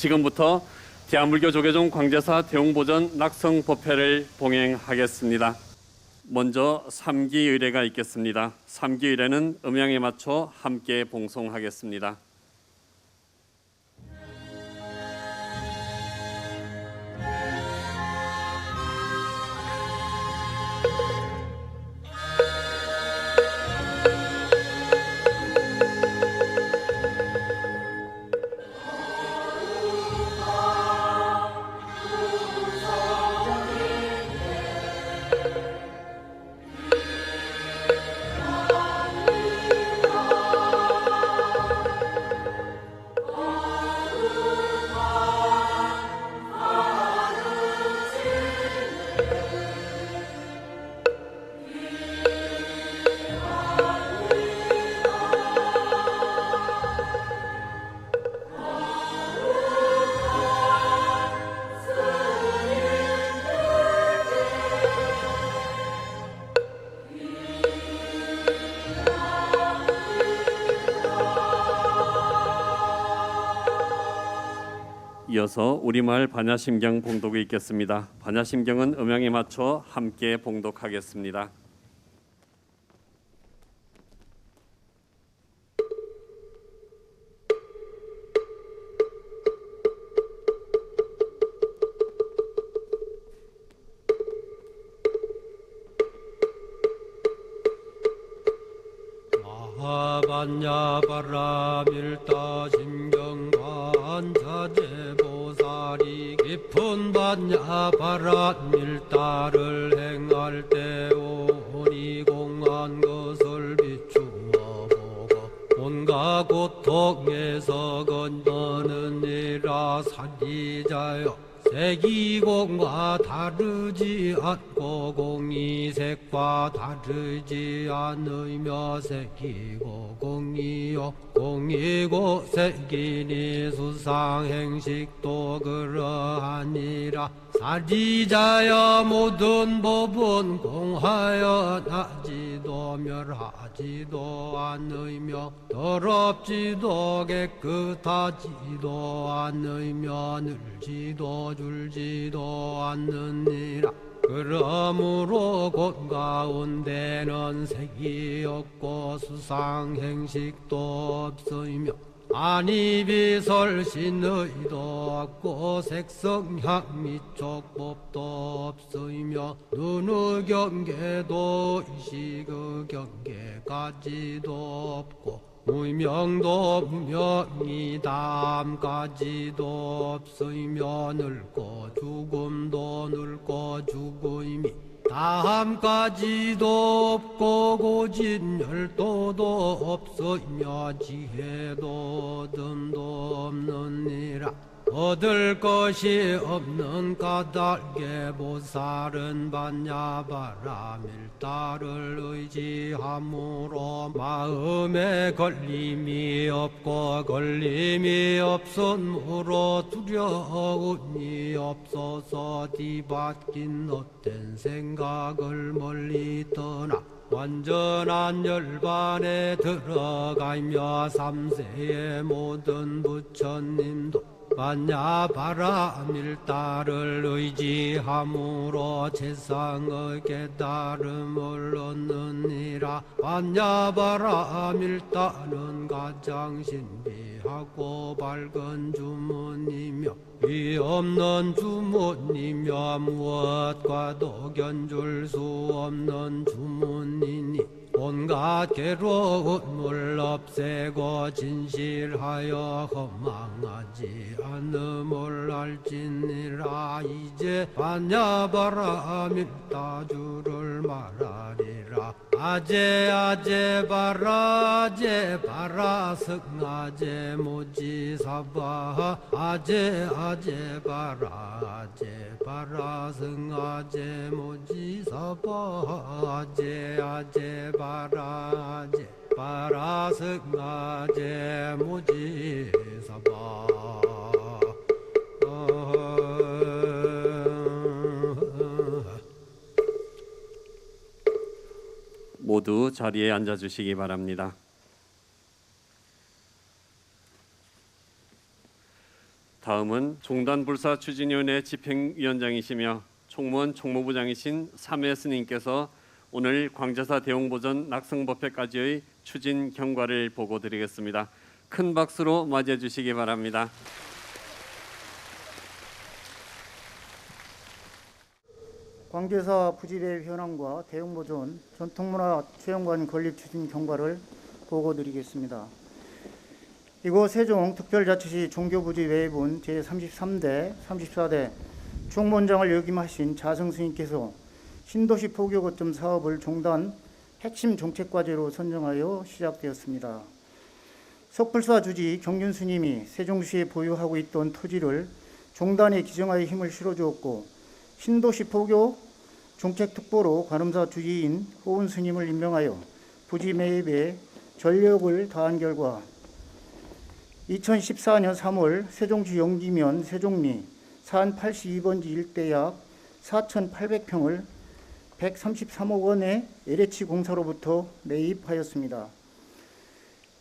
지금부터 대한불교 조계종 광제사 대웅보전 낙성법회를 봉행하겠습니다. 먼저 3기 의례가 있겠습니다. 3기 의례는 음양에 맞춰 함께 봉송하겠습니다. 이어서 우리마을 반야심경 봉독이 있겠습니다. 반야심경은 음양에 맞춰 함께 봉독하겠습니다. 반야바라밀다 심경관자재보살이 깊은 반야바라밀다를 행할 때 오니 공한 것을 비추어 보고 온갖 고통에서 건너느니라. 사기자여, 색이공과 다르지 않고 공이 색과 다르지 않으며 색이고 공이요 공이고 색이니 수상행식도 그러하니라. 사지자여, 모든 법은 공하여 나지도 멸하지도 않으며 더럽지도 깨끗하지도 않으며 늘지도 줄지도 않느니라. 그러므로 곳 가운데는 색이 없고 수상행식도 없으며 안이비설신의도 없고 색성향 미촉법도 없으며 눈의 경계도 의식의 경계까지도 없고 무명도 무명이담까지도 없으며 늙고 죽음도 늙고 죽음이 다함까지도 없고 고진열도도 없으며 지혜도 얻음도 없느니라. 얻을 것이 없는 까닭에 보살은 반야바라밀다를 의지함으로 마음에 걸림이 없고 걸림이 없으므로 두려움이 없어서 뒤바뀐 헛된 생각을 멀리 떠나 완전한 열반에 들어가며 삼세의 모든 부처님도 반야바라밀다를 의지함으로 세상의 깨달음을 얻느니라. 반야바라밀다는 가장 신비하고 밝은 주문이며 위 없는 주문이며 무엇과도 견줄 수 없는 주문이니 온갖 괴로움을 없애고 진실하여 허망하지 않음을 알지니라. 이제 반야바라밀다주를 말하리라. 아제 바라 승아제 모지사바 아제 바라 승아제 모지사바 아제 바라 승아제 모지사바. 모두 자리에 앉아주시기 바랍니다. 다음은 종단불사 추진위원회 집행위원장이시며 총무원 총무부장이신 삼해 스님께서 오늘 광제사 대웅보전 낙성법회까지의 추진 경과를 보고 드리겠습니다. 큰 박수로 맞이해 주시기 바랍니다. 광제사 부지대 현황과 대웅보존 전통문화 체험관 건립 추진 경과를 보고 드리겠습니다. 이곳 세종 특별자치시 종교부지 외분 제33대, 34대 총무원장을 역임하신 자성 스님께서 신도시 포교 거점 사업을 종단 핵심 정책 과제로 선정하여 시작되었습니다. 석불사 주지 경륜 스님이 세종시에 보유하고 있던 토지를 종단에 기증하여 힘을 실어주었고, 신도시 포교 정책특보로 관음사 주지인 호은 스님을 임명하여 부지 매입에 전력을 다한 결과 2014년 3월 세종시 영기면 세종리 산 82번지 일대 약 4,800평을 133억 원의 LH 공사로부터 매입하였습니다.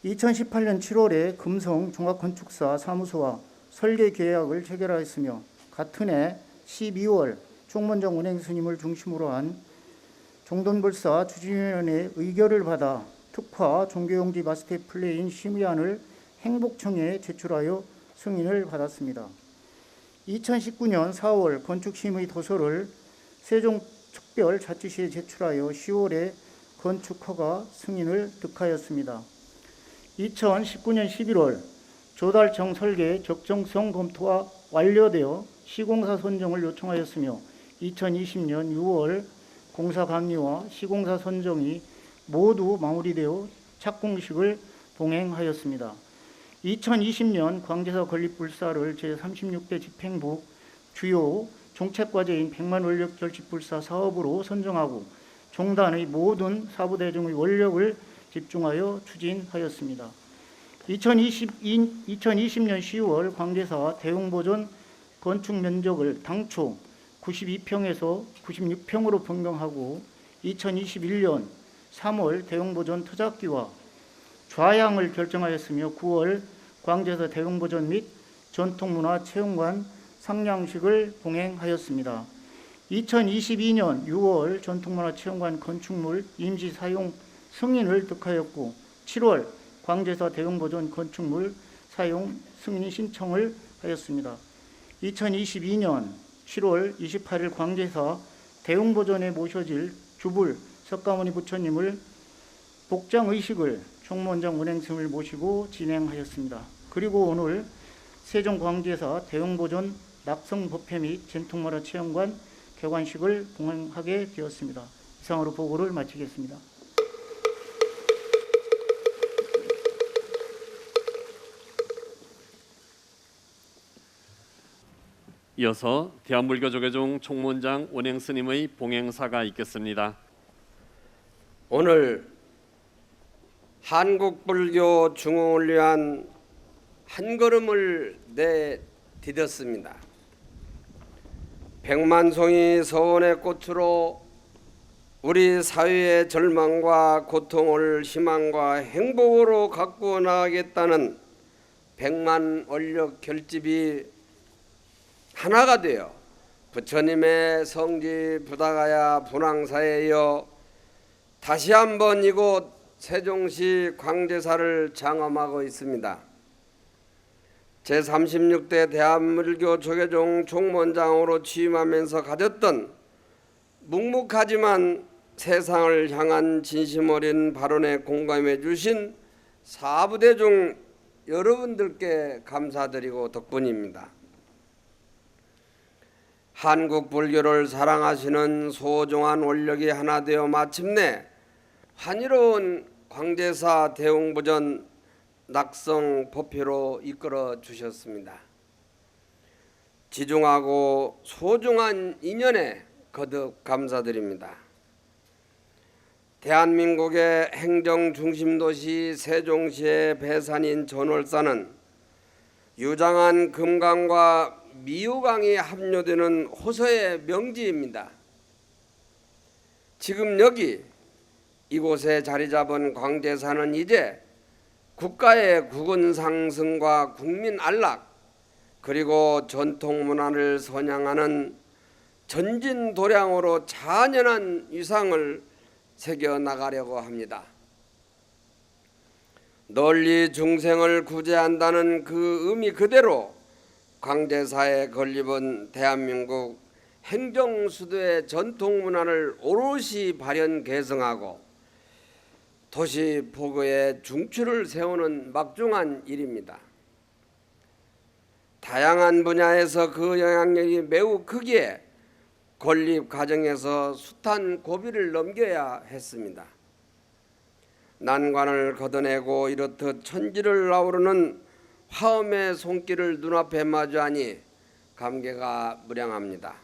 2018년 7월에 금성 종합건축사 사무소와 설계 계약을 체결하였으며, 같은 해 12월 총무원장 운행 스님을 중심으로 한 종단불사 추진위원회 의결을 받아 특화 종교용지 마스터 플레인 심의안을 행복청에 제출하여 승인을 받았습니다. 2019년 4월 건축심의 도서를 세종특별자치시에 제출하여 10월에 건축허가 승인을 득하였습니다. 2019년 11월 조달청 설계 적정성 검토가 완료되어 시공사 선정을 요청하였으며, 2020년 6월 공사 감리와 시공사 선정이 모두 마무리되어 착공식을 동행하였습니다. 2020년 광제사 건립불사를 제36대 집행부 주요 정책과제인 백만 원력 결집불사 사업으로 선정하고 종단의 모든 사부대중의 원력을 집중하여 추진하였습니다. 2020년 10월 광제사 대웅보존 건축 면적을 당초 92평에서 96평으로 변경하고, 2021년 3월 대웅보존 토작기와 좌양을 결정하였으며, 9월 광제사 대웅보존 및 전통문화 체험관 상량식을 동행하였습니다. 2022년 6월 전통문화 체험관 건축물 임시 사용 승인을 득하였고, 7월 광제사 대웅보존 건축물 사용 승인 신청을 하였습니다. 2022년 7월 28일 광제사 대웅보존에 모셔질 주불 석가모니 부처님을 복장의식을 총무원장 운행스님을 모시고 진행하였습니다. 그리고 오늘 세종광제사 대웅보존 낙성법회 및 전통문화 체험관 개관식을 동행하게 되었습니다. 이상으로 보고를 마치겠습니다. 이어서 대한불교조계종 총무원장 운행스님의 봉행사가 있겠습니다. 오늘 한국불교 중흥을 위한 한 걸음을 내디뎠습니다. 백만송이 서원의 꽃으로 우리 사회의 절망과 고통을 희망과 행복으로 가꾸어 나가겠다는 백만 원력 결집이 하나가 되어 부처님의 성지 부다가야 분황사에 이어 다시 한번 이곳 세종시 광제사를 장엄하고 있습니다. 제36대 대한불교 조계종 총무원장으로 취임하면서 가졌던 묵묵하지만 세상을 향한 진심 어린 발언에 공감해 주신 사부대중 여러분들께 감사드리고 덕분입니다. 한국 불교를 사랑하시는 소중한 원력이 하나 되어 마침내 환희로운 광제사 대웅보전 낙성 법회로 이끌어 주셨습니다. 지중하고 소중한 인연에 거듭 감사드립니다. 대한민국의 행정중심도시 세종시의 배산인 전월사는 유장한 금강과 미우강이 합류되는 호서의 명지입니다. 지금 여기 이곳에 자리 잡은 광제사는 이제 국가의 국운 상승과 국민 안락, 그리고 전통 문화를 선양하는 전진도량으로 찬연한 위상을 새겨 나가려고 합니다. 널리 중생을 구제한다는 그 의미 그대로 광제사에 건립은 대한민국 행정수도의 전통 문화를 오롯이 발현 개성하고 도시 포교의 중추를 세우는 막중한 일입니다. 다양한 분야에서 그 영향력이 매우 크기에 건립 과정에서 숱한 고비를 넘겨야 했습니다. 난관을 걷어내고 이렇듯 천지를 아우르는 화엄의 손길을 눈앞에 마주하니 감개가 무량합니다.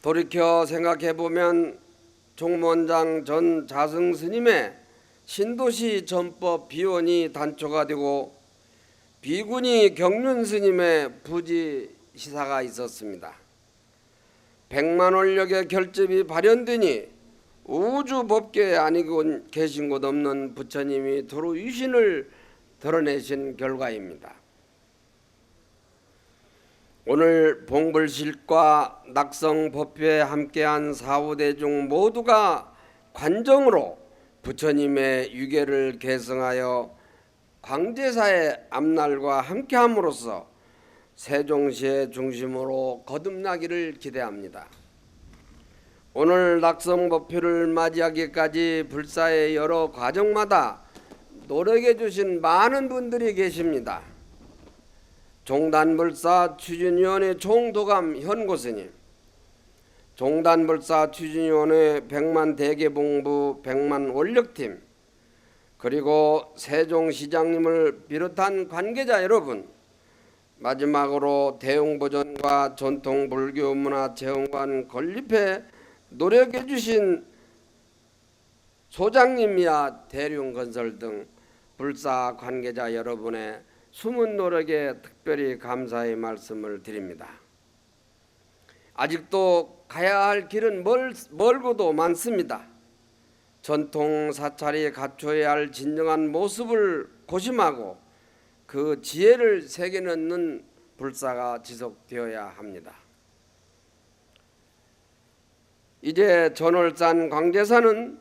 돌이켜 생각해보면 총무원장 전 자승 스님의 신도시 전법 비원이 단초가 되고 비구니 경륜 스님의 부지 시사가 있었습니다. 100만 원력의 결집이 발현되니 우주 법계에 아니고 계신 곳 없는 부처님이 도로 유신을 드러내신 결과입니다. 오늘 봉불실과 낙성 법회에 함께한 사후대중 모두가 관정으로 부처님의 유계를 계승하여 광제사의 앞날과 함께함으로써 세종시의 중심으로 거듭나기를 기대합니다. 오늘 낙성법회를 맞이하기까지 불사의 여러 과정마다 노력해 주신 많은 분들이 계십니다. 종단불사 추진위원회 총도감 현고스님, 종단불사 추진위원회 백만 대개봉부 백만 원력팀, 그리고 세종시장님을 비롯한 관계자 여러분, 마지막으로 대웅보존과 전통불교문화체험관 건립에 노력해 주신 소장님이야 대륜건설 등 불사 관계자 여러분의 숨은 노력에 특별히 감사의 말씀을 드립니다. 아직도 가야 할 길은 멀고도 많습니다. 전통 사찰이 갖춰야 할 진정한 모습을 고심하고 그 지혜를 새겨 넣는 불사가 지속되어야 합니다. 이제 전월산 광제사는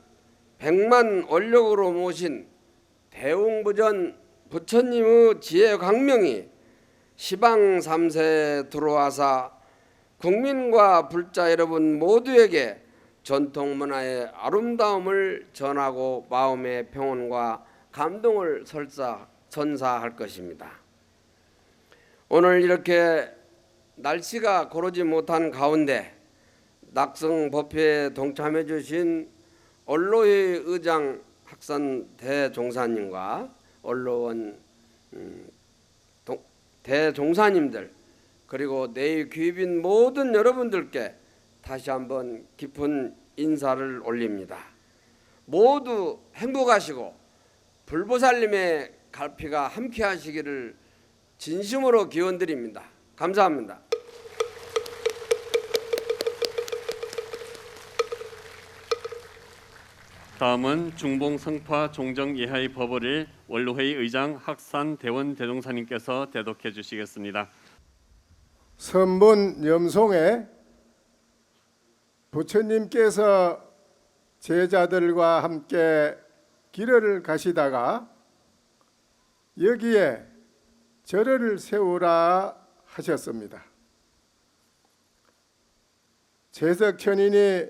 100만 원력으로 모신 대웅부전 부처님의 지혜 광명이 시방 3세에 들어와서 국민과 불자 여러분 모두에게 전통 문화의 아름다움을 전하고 마음의 평온과 감동을 선사할 것입니다. 오늘 이렇게 날씨가 고르지 못한 가운데 낙성 법회에 동참해 주신 언로회 의장 학선 대종사님과 언로원 대종사님들 그리고 내일 귀빈 모든 여러분들께 다시 한번 깊은 인사를 올립니다. 모두 행복하시고 불보살님의 갈피가 함께 하시기를 진심으로 기원드립니다. 감사합니다. 다음은 중봉성파 종정 예하의 법어를 원로회의 의장 학산 대원 대종사님께서 대독해 주시겠습니다. 선본 염송에 부처님께서 제자들과 함께 길을 가시다가 여기에 절을 세우라 하셨습니다. 제석천인이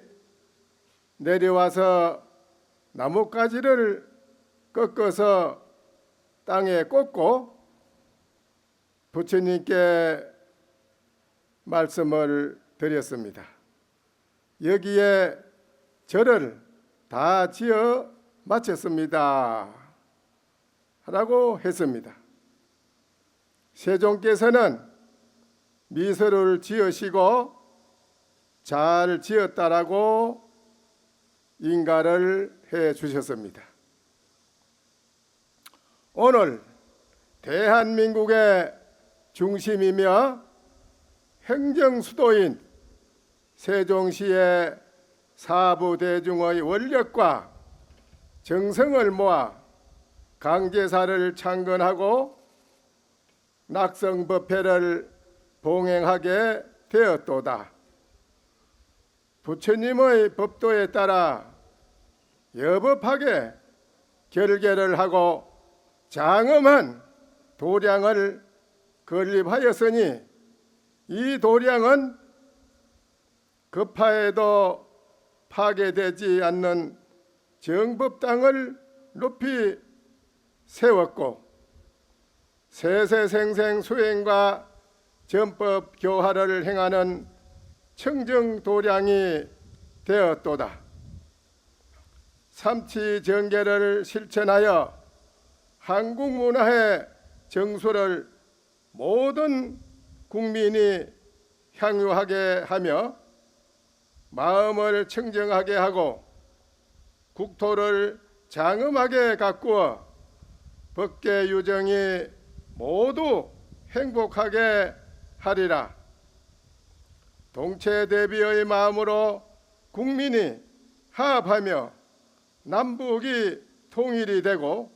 내려와서 나뭇가지를 꺾어서 땅에 꽂고 부처님께 말씀을 드렸습니다. 여기에 절을 다 지어 마쳤습니다 라고 했습니다. 세종께서는 미소를 지으시고 잘 지었다라고 인가를 해 주셨습니다. 오늘 대한민국의 중심이며 행정수도인 세종시의 사부대중의 원력과 정성을 모아 강제사를 창건하고 낙성법회를 봉행하게 되었도다. 부처님의 법도에 따라 여법하게 결계를 하고 장엄한 도량을 건립하였으니 이 도량은 급하에도 파괴되지 않는 정법당을 높이 세웠고 세세생생 수행과 전법 교화를 행하는 청정도량이 되었도다. 삼치정계를 실천하여 한국 문화의 정수를 모든 국민이 향유하게 하며 마음을 청정하게 하고 국토를 장엄하게 가꾸어 법계 유정이 모두 행복하게 하리라. 동체대비의 마음으로 국민이 화합하며 남북이 통일이 되고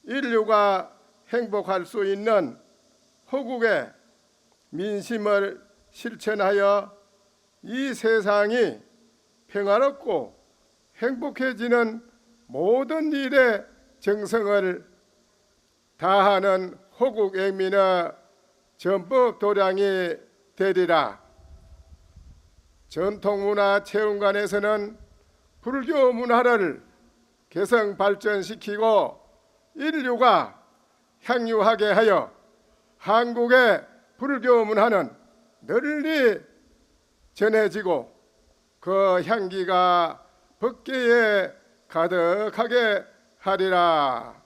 인류가 행복할 수 있는 호국의 민심을 실천하여 이 세상이 평화롭고 행복해지는 모든 일에 정성을 다하는 호국애민의 전법도량이 되리라. 전통문화체험관에서는 불교 문화를 개성 발전시키고 인류가 향유하게 하여 한국의 불교 문화는 널리 전해지고 그 향기가 법계에 가득하게 하리라.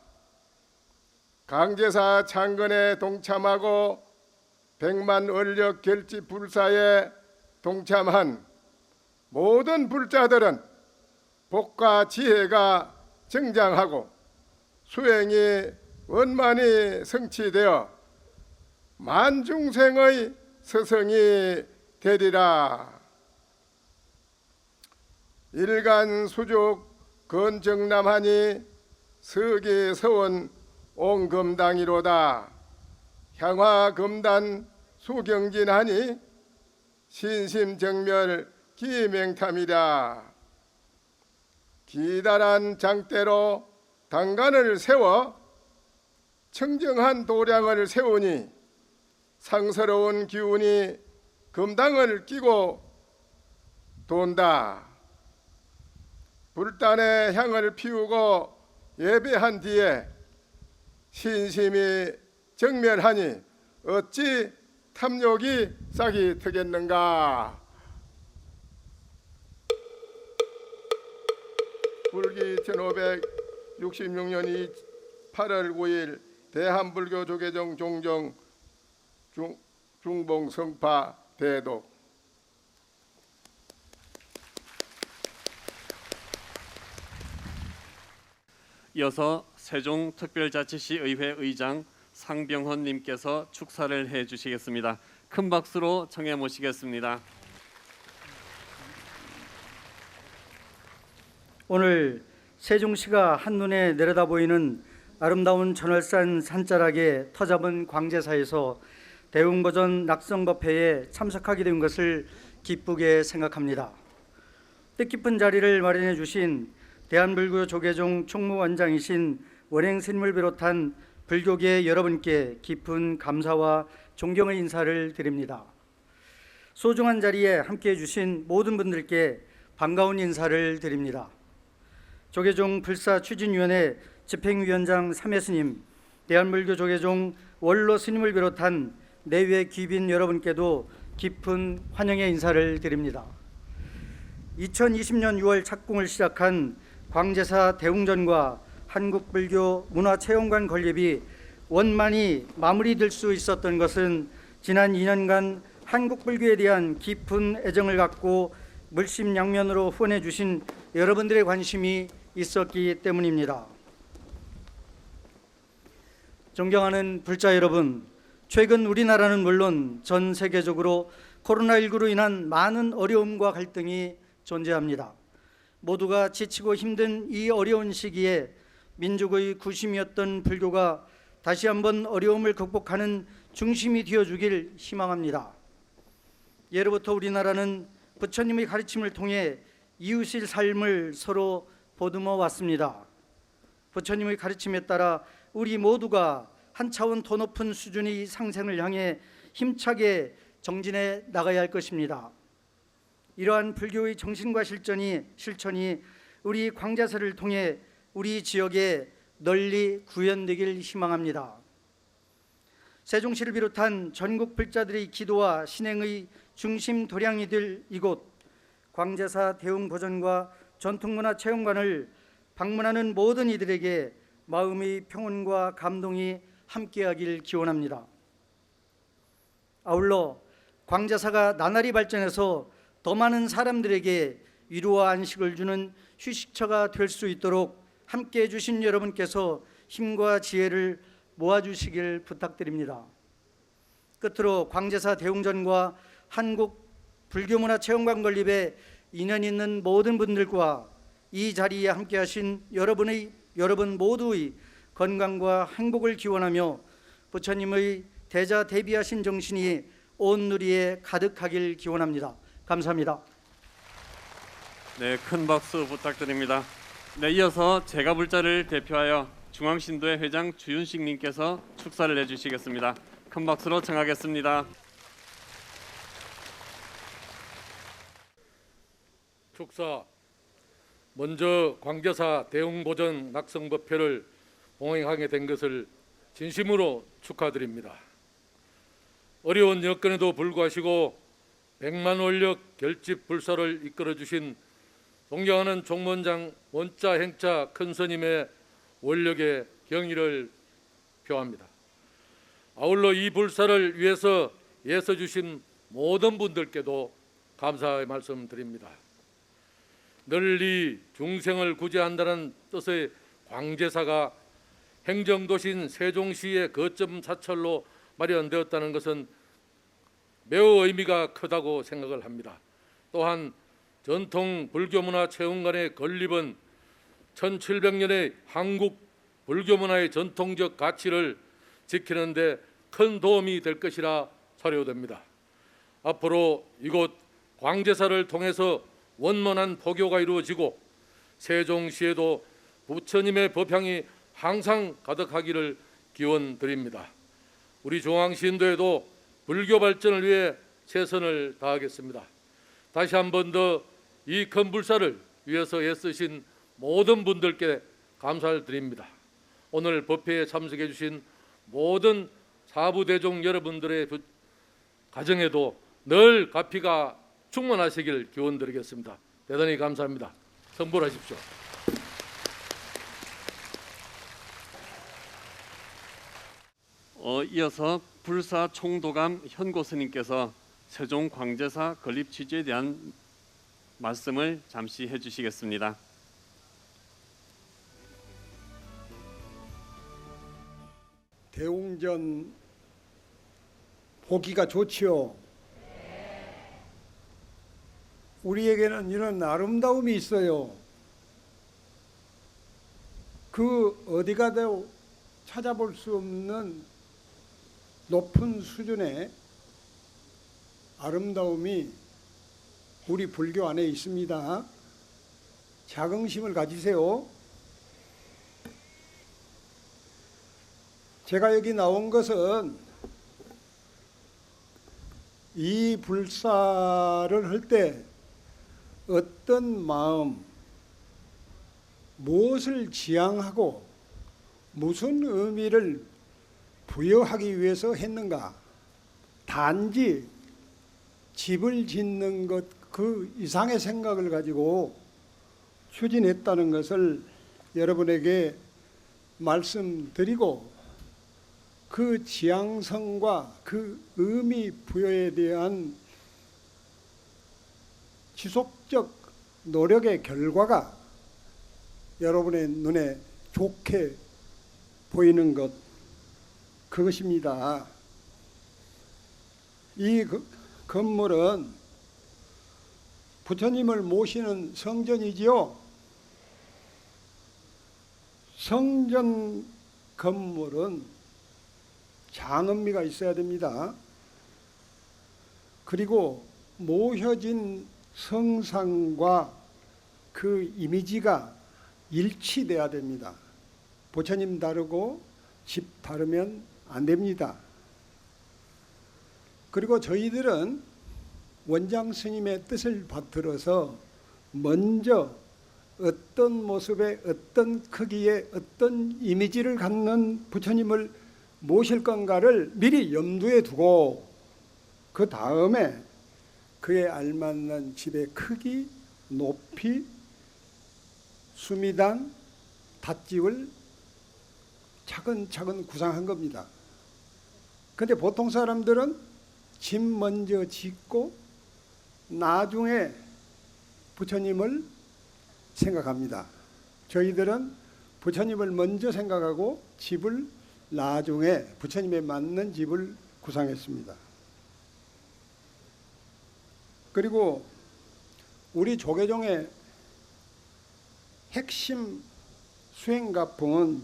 강제사 창건에 동참하고 백만 원력 결지 불사에 동참한 모든 불자들은 복과 지혜가 정장하고 수행이 원만히 성취되어 만중생의 서성이 되리라. 일간 수족 건정남하니 서기서원 옹금당이로다. 향화금단 수경진하니 신심정멸 기맹탐이라. 기다란 장대로 당간을 세워 청정한 도량을 세우니 상스러운 기운이 금당을 끼고 돈다. 불단에 향을 피우고 예배한 뒤에 신심이 정멸하니 어찌 탐욕이 싹이 트겠는가. 불기 1566년 8월 9일 대한불교 조계종 종정 중봉 성파 대독. 이어서 세종특별자치시 의회 의장 상병헌 님께서 축사를 해 주시겠습니다. 큰 박수로 청해 모시겠습니다. 오늘 세종시가 한눈에 내려다 보이는 아름다운 전월산 산자락에 터잡은 광제사에서 대웅보전 낙성법회에 참석하게 된 것을 기쁘게 생각합니다. 뜻깊은 자리를 마련해 주신 대한불교 조계종 총무원장이신 원행스님을 비롯한 불교계 여러분께 깊은 감사와 존경의 인사를 드립니다. 소중한 자리에 함께해 주신 모든 분들께 반가운 인사를 드립니다. 조계종 불사추진위원회 집행위원장 삼혜스님, 대한불교 조계종 원로스님을 비롯한 내외 귀빈 여러분께도 깊은 환영의 인사를 드립니다. 2020년 6월 착공을 시작한 광제사 대웅전과 한국불교 문화체험관 건립이 원만히 마무리될 수 있었던 것은 지난 2년간 한국불교에 대한 깊은 애정을 갖고 물심양면으로 후원해 주신 여러분들의 관심이 있었기 때문입니다. 존경하는 불자 여러분, 최근 우리나라는 물론 전 세계적으로 코로나19로 인한 많은 어려움과 갈등이 존재합니다. 모두가 지치고 힘든 이 어려운 시기에 민족의 구심이었던 불교가 다시 한번 어려움을 극복하는 중심이 되어주길 희망합니다. 예로부터 우리나라는 부처님의 가르침을 통해 이웃의 삶을 서로 보듬어 왔습니다. 부처님의 가르침에 따라 우리 모두가 한 차원 더 높은 수준의 상생을 향해 힘차게 정진해 나가야 할 것입니다. 이러한 불교의 정신과 실천이 우리 광자사를 통해 우리 지역에 널리 구현되길 희망합니다. 세종시를 비롯한 전국 불자들의 기도와 신행의 중심 도량이 될 이곳 광자사 대웅보전과 전통문화체험관을 방문하는 모든 이들에게 마음의 평온과 감동이 함께하길 기원합니다. 아울러 광자사가 나날이 발전해서 더 많은 사람들에게 위로와 안식을 주는 휴식처가 될 수 있도록 함께해 주신 여러분께서 힘과 지혜를 모아주시길 부탁드립니다. 끝으로 광제사 대웅전과 한국 불교문화체험관 건립에 인연 있는 모든 분들과 이 자리에 함께하신 여러분 모두의 건강과 행복을 기원하며 부처님의 대자대비하신 정신이 온 누리에 가득하길 기원합니다. 감사합니다. 네, 큰 박수 부탁드립니다. 네, 이어서 제가불자를 대표하여 중앙신도회 회장 주윤식 님께서 축사를 해주시겠습니다. 큰 박수로 청하겠습니다. 축사. 먼저 광제사 대웅보전 낙성법회를 봉행하게 된 것을 진심으로 축하드립니다. 어려운 여건에도 불구하시고 100만 원력 결집 불사를 이끌어주신 존경하는 총무원장 원자 행차 큰스님의 원력에 경의를 표합니다. 아울러 이 불사를 위해서 애써주신 모든 분들께도 감사의 말씀드립니다. 널리 중생을 구제한다는 뜻의 광제사가 행정도시인 세종시의 거점 사찰로 마련되었다는 것은 매우 의미가 크다고 생각을 합니다. 또한 전통 불교문화체험관의 건립은 1700년의 한국 불교문화의 전통적 가치를 지키는 데 큰 도움이 될 것이라 사료됩니다. 앞으로 이곳 광제사를 통해서 원만한 포교가 이루어지고 세종시에도 부처님의 법향이 항상 가득하기를 기원드립니다. 우리 중앙신도에도 불교 발전을 위해 최선을 다하겠습니다. 다시 한 번 더 이 큰 불사를 위해서 애쓰신 모든 분들께 감사를 드립니다. 오늘 법회에 참석해 주신 모든 사부대종 여러분들의 가정에도 늘 가피가 충만하시길 기원드리겠습니다. 대단히 감사합니다. 성불하십시오. 이어서 불사 총도감 현고 스님께서 세종 광제사 건립 취지에 대한 말씀을 잠시 해주시겠습니다. 대웅전 보기가 좋지요. 우리에게는 이런 아름다움이 있어요. 그 어디 가도 찾아볼 수 없는 높은 수준의 아름다움이 우리 불교 안에 있습니다. 자긍심을 가지세요. 제가 여기 나온 것은 이 불사를 할 때 어떤 마음, 무엇을 지향하고 무슨 의미를 부여하기 위해서 했는가? 단지 집을 짓는 것 그 이상의 생각을 가지고 추진했다는 것을 여러분에게 말씀드리고 그 지향성과 그 의미 부여에 대한 지속적 노력의 결과가 여러분의 눈에 좋게 보이는 것, 그것입니다. 이 건물은 부처님을 모시는 성전이지요. 성전 건물은 장엄미가 있어야 됩니다. 그리고 모셔진 성상과 그 이미지가 일치돼야 됩니다. 부처님 다르고 집 다르면 안 됩니다. 그리고 저희들은 원장 스님의 뜻을 받들어서 먼저 어떤 모습의 어떤 크기의 어떤 이미지를 갖는 부처님을 모실 건가를 미리 염두에 두고 그 다음에 그에 알맞는 집의 크기, 높이, 수미당, 닷집을 차근차근 구상한 겁니다. 근데 보통 사람들은 집 먼저 짓고 나중에 부처님을 생각합니다. 저희들은 부처님을 먼저 생각하고 집을 나중에 부처님에 맞는 집을 구상했습니다. 그리고 우리 조계종의 핵심 수행가풍은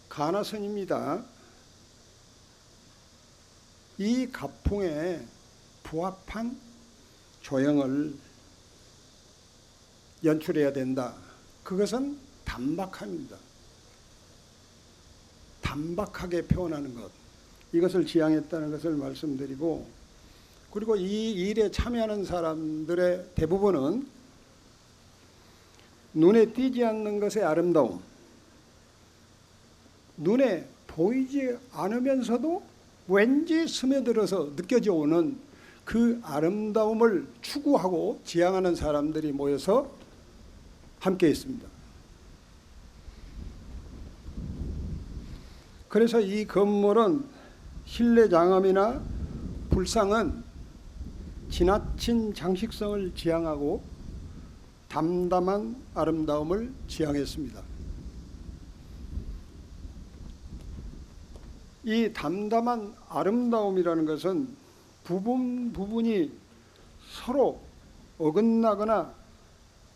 가나선입니다. 이 가풍에 부합한 조형을 연출해야 된다. 그것은 단박함입니다. 단박하게 표현하는 것, 이것을 지향했다는 것을 말씀드리고, 그리고 이 일에 참여하는 사람들의 대부분은 눈에 띄지 않는 것의 아름다움, 눈에 보이지 않으면서도 왠지 스며들어서 느껴져 오는 그 아름다움을 추구하고 지향하는 사람들이 모여서 함께 있습니다. 그래서 이 건물은 실내 장엄이나 불상은 지나친 장식성을 지향하고 담담한 아름다움을 지향했습니다. 이 담담한 아름다움이라는 것은 부분이 서로 어긋나거나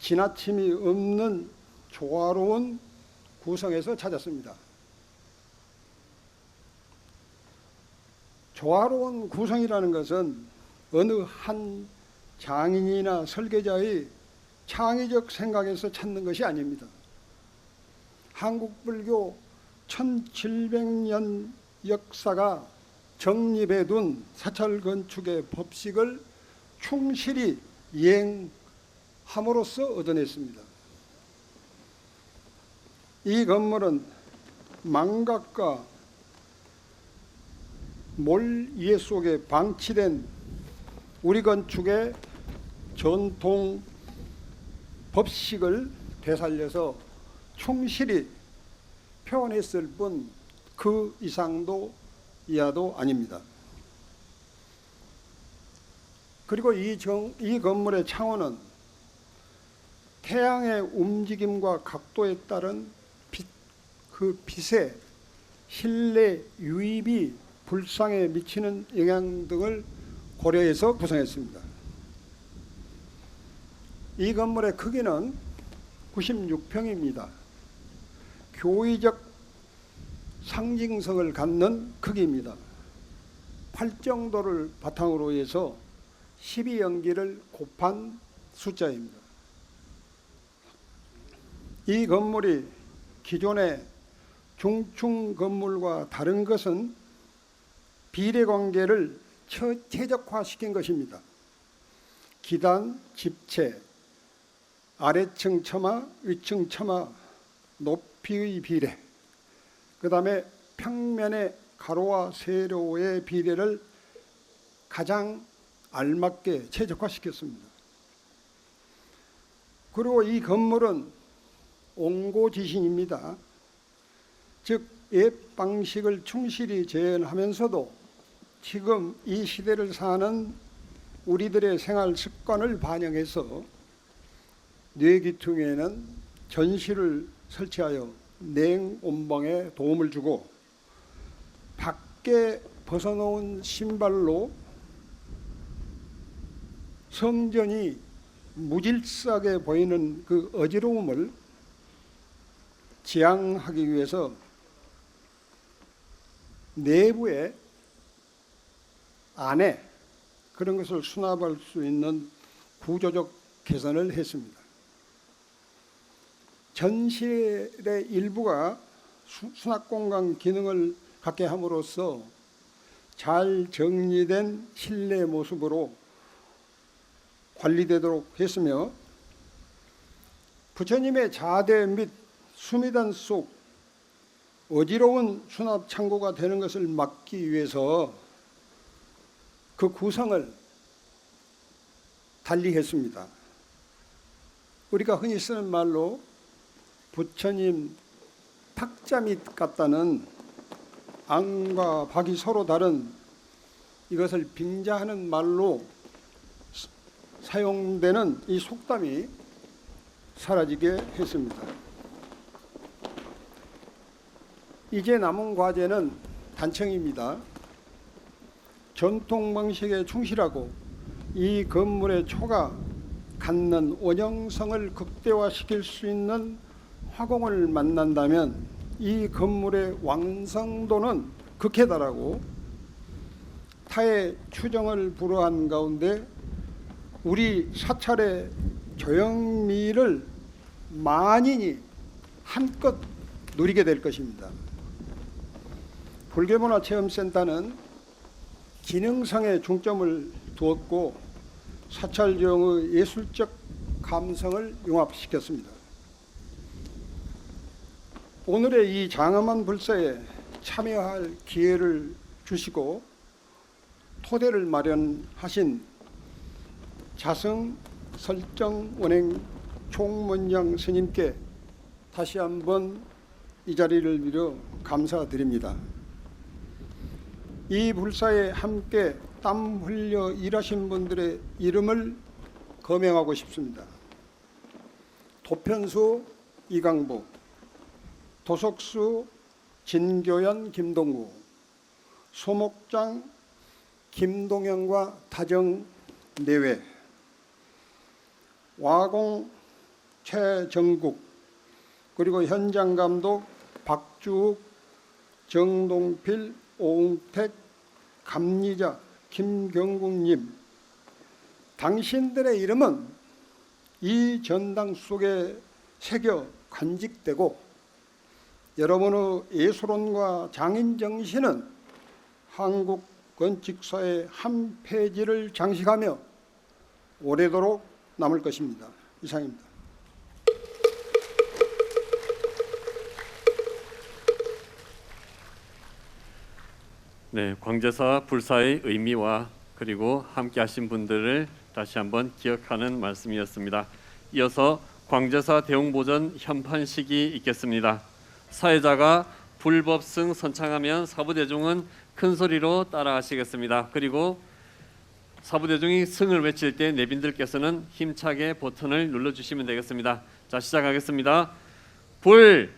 지나침이 없는 조화로운 구성에서 찾았습니다. 조화로운 구성이라는 것은 어느 한 장인이나 설계자의 창의적 생각에서 찾는 것이 아닙니다. 한국 불교 1700년 역사가 정립해둔 사찰 건축의 법칙을 충실히 이행함으로써 얻어냈습니다. 이 건물은 망각과 몰 이해 속에 방치된 우리 건축의 전통 법칙을 되살려서 충실히 표현했을 뿐 그 이상도 이하도 아닙니다. 그리고 이 건물의 창호는 태양의 움직임과 각도에 따른 그 빛의 실내 유입이 불상에 미치는 영향 등을 고려해서 구성했습니다. 이 건물의 크기는 96평입니다. 교의적 상징성을 갖는 크기입니다. 팔정도를 바탕으로 해서 12연기를 곱한 숫자입니다. 이 건물이 기존의 중층 건물과 다른 것은 비례관계를 최적화시킨 것입니다. 기단, 집체, 아래층 처마, 위층 처마, 높이의 비례, 그 다음에 평면의 가로와 세로의 비례를 가장 알맞게 최적화시켰습니다. 그리고 이 건물은 옹고지신입니다. 즉 옛 방식을 충실히 재현하면서도 지금 이 시대를 사는 우리들의 생활 습관을 반영해서 뇌기퉁에는 전시를 설치하여 냉온방에 도움을 주고 밖에 벗어놓은 신발로 성전이 무질서하게 보이는 그 어지러움을 지향하기 위해서 내부의 안에 그런 것을 수납할 수 있는 구조적 개선을 했습니다. 전실의 일부가 수납 공간 기능을 갖게 함으로써 잘 정리된 실내 모습으로 관리되도록 했으며, 부처님의 자대 및 수미단 속 어지러운 수납 창고가 되는 것을 막기 위해서 그 구성을 달리했습니다. 우리가 흔히 쓰는 말로 부처님 탁자밑 같다는 앙과 박이 서로 다른 이것을 빙자하는 말로 사용되는 이 속담이 사라지게 했습니다. 이제 남은 과제는 단청입니다. 전통 방식에 충실하고 이 건물의 초가 갖는 원형성을 극대화시킬 수 있는 화공을 만난다면 이 건물의 완성도는 극에 달하고 타의 추정을 불허한 가운데 우리 사찰의 조형미를 만인이 한껏 누리게 될 것입니다. 불교문화체험센터는 기능성에 중점을 두었고 사찰조형의 예술적 감성을 융합시켰습니다. 오늘의 이 장엄한 불사에 참여할 기회를 주시고 토대를 마련하신 자성 설정 원행 총문장 스님께 다시 한번 이 자리를 빌어 감사드립니다. 이 불사에 함께 땀 흘려 일하신 분들의 이름을 거명하고 싶습니다. 도편수 이강복, 도석수 진교연 김동구, 소목장 김동영과 다정 내외, 와공 최정국, 그리고 현장감독 박주욱, 정동필, 오웅택, 감리자 김경국님, 당신들의 이름은 이 전당 속에 새겨 간직되고 여러분의 예술원과 장인정신은 한국 건축사의 한 페이지를 장식하며 오래도록 남을 것입니다. 이상입니다. 네, 광제사 불사의 의미와 그리고 함께 하신 분들을 다시 한번 기억하는 말씀이었습니다. 이어서 광제사 대웅보전 현판식이 있겠습니다. 사회자가 불법승 선창하면 사부대중은 큰 소리로 따라하시겠습니다. 그리고 사부대중이 승을 외칠 때 내빈들께서는 힘차게 버튼을 눌러주시면 되겠습니다. 자, 시작하겠습니다. 불,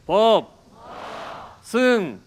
법, 승.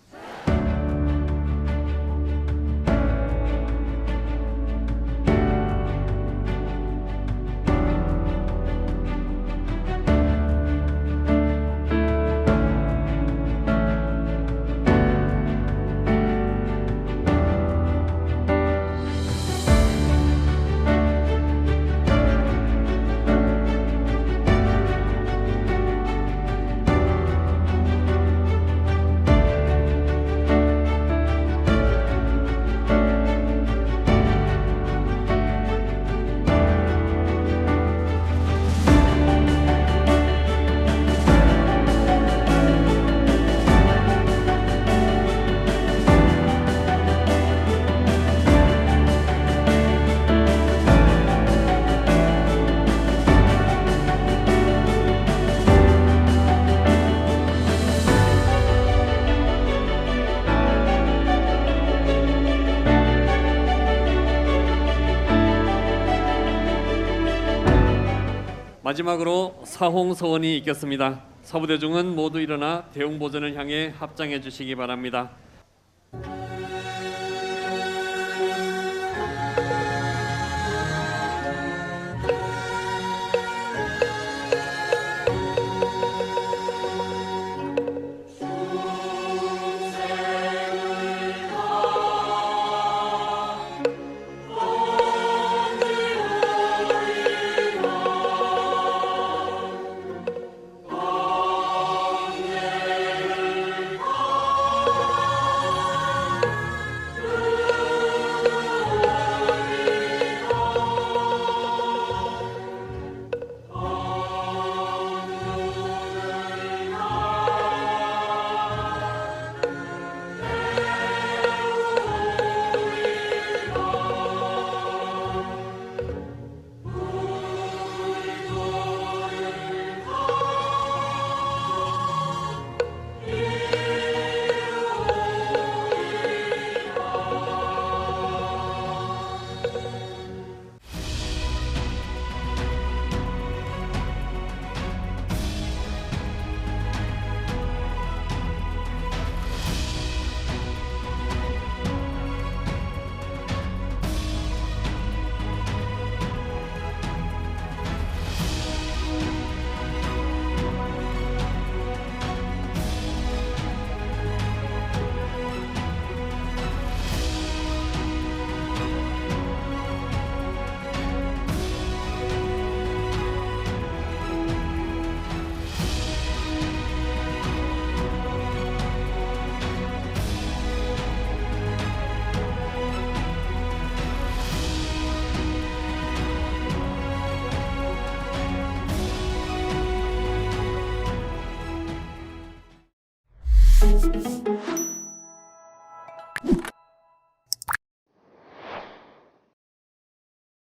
마지막으로 사홍서원이 있겠습니다. 사부대중은 모두 일어나 대웅보전을 향해 합장해 주시기 바랍니다.